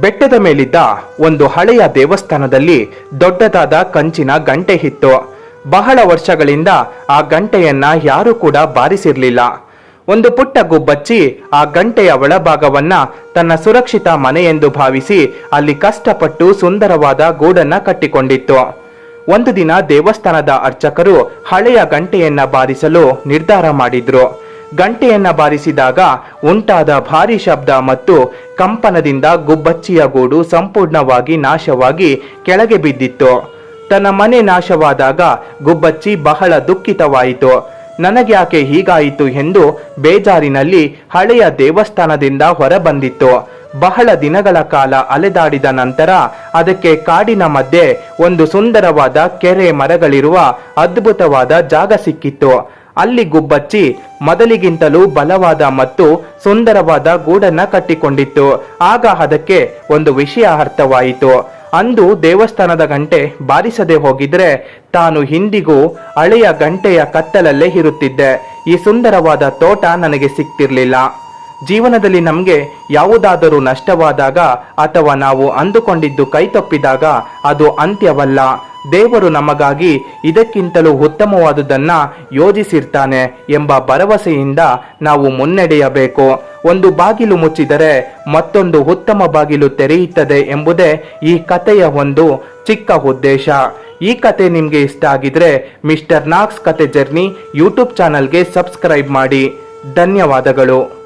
ಬೆಟ್ಟದ ಮೇಲಿದ್ದ ಒಂದು ಹಳೆಯ ದೇವಸ್ಥಾನದಲ್ಲಿ ದೊಡ್ಡದಾದ ಕಂಚಿನ ಗಂಟೆ ಇತ್ತು. ಬಹಳ ವರ್ಷಗಳಿಂದ ಆ ಗಂಟೆಯನ್ನ ಯಾರೂ ಕೂಡ ಬಾರಿಸಿರ್ಲಿಲ್ಲ. ಒಂದು ಪುಟ್ಟ ಗುಬ್ಬಚ್ಚಿ ಆ ಗಂಟೆಯ ಒಳಭಾಗವನ್ನ ತನ್ನ ಸುರಕ್ಷಿತ ಮನೆಯೆಂದು ಭಾವಿಸಿ ಅಲ್ಲಿ ಕಷ್ಟಪಟ್ಟು ಸುಂದರವಾದ ಗೂಡನ್ನ ಕಟ್ಟಿಕೊಂಡಿತ್ತು. ಒಂದು ದಿನ ದೇವಸ್ಥಾನದ ಅರ್ಚಕರು ಹಳೆಯ ಗಂಟೆಯನ್ನ ಬಾರಿಸಲು ನಿರ್ಧಾರ ಮಾಡಿದ್ರು. ಗಂಟೆಯನ್ನ ಬಾರಿಸಿದಾಗ ಉಂಟಾದ ಭಾರಿ ಶಬ್ದ ಮತ್ತು ಕಂಪನದಿಂದ ಗುಬ್ಬಚ್ಚಿಯ ಗೂಡು ಸಂಪೂರ್ಣವಾಗಿ ನಾಶವಾಗಿ ಕೆಳಗೆ ಬಿದ್ದಿತ್ತು. ತನ್ನ ಮನೆ ನಾಶವಾದಾಗ ಗುಬ್ಬಚ್ಚಿ ಬಹಳ ದುಃಖಿತವಾಯಿತು. ನನಗ್ಯಾಕೆ ಹೀಗಾಯಿತು ಎಂದು ಬೇಜಾರಿನಲ್ಲಿ ಹಳೆಯ ದೇವಸ್ಥಾನದಿಂದ ಹೊರಬಂದಿತ್ತು. ಬಹಳ ದಿನಗಳ ಕಾಲ ಅಲೆದಾಡಿದ ನಂತರ ಅದಕ್ಕೆ ಕಾಡಿನ ಮಧ್ಯೆ ಒಂದು ಸುಂದರವಾದ ಕೆರೆ ಮರಗಳಿರುವ ಅದ್ಭುತವಾದ ಜಾಗ ಸಿಕ್ಕಿತ್ತು. ಅಲ್ಲಿ ಗುಬ್ಬಚ್ಚಿ ಮೊದಲಿಗಿಂತಲೂ ಬಲವಾದ ಮತ್ತು ಸುಂದರವಾದ ಗೂಡನ್ನ ಕಟ್ಟಿಕೊಂಡಿತ್ತು. ಆಗ ಅದಕ್ಕೆ ಒಂದು ವಿಷಯ ಅರ್ಥವಾಯಿತು. ಅಂದು ದೇವಸ್ಥಾನದ ಗಂಟೆ ಬಾರಿಸದೆ ಹೋಗಿದ್ರೆ ತಾನು ಇಂದಿಗೂ ಹಳೆಯ ಗಂಟೆಯ ಕತ್ತಲಲ್ಲೇ ಇರುತ್ತಿದ್ದೆ. ಈ ಸುಂದರವಾದ ತೋಟ ನನಗೆ ಸಿಕ್ತಿರ್ಲಿಲ್ಲ. ಜೀವನದಲ್ಲಿ ನಮಗೆ ಯಾವುದಾದರೂ ನಷ್ಟವಾದಾಗ ಅಥವಾ ನಾವು ಅಂದುಕೊಂಡಿದ್ದು ಕೈತಪ್ಪಿದಾಗ ಅದು ಅಂತ್ಯವಲ್ಲ. ದೇವರು ನಮಗಾಗಿ ಇದಕ್ಕಿಂತಲೂ ಉತ್ತಮವಾದುದನ್ನ ಯೋಜಿಸಿರ್ತಾನೆ ಎಂಬ ಭರವಸೆಯಿಂದ ನಾವು ಮುನ್ನಡೆಯಬೇಕು. ಒಂದು ಬಾಗಿಲು ಮುಚ್ಚಿದರೆ ಮತ್ತೊಂದು ಉತ್ತಮ ಬಾಗಿಲು ತೆರೆಯುತ್ತದೆ ಎಂಬುದೇ ಈ ಕಥೆಯ ಒಂದು ಚಿಕ್ಕ ಉದ್ದೇಶ. ಈ ಕತೆ ನಿಮಗೆ ಇಷ್ಟ ಆಗಿದ್ರೆ ಮಿಸ್ಟರ್ ನಾಗ್ಸ್ ಕತೆ ಜರ್ನಿ ಯೂಟ್ಯೂಬ್ ಚಾನಲ್ಗೆ ಸಬ್ಸ್ಕ್ರೈಬ್ ಮಾಡಿ. ಧನ್ಯವಾದಗಳು.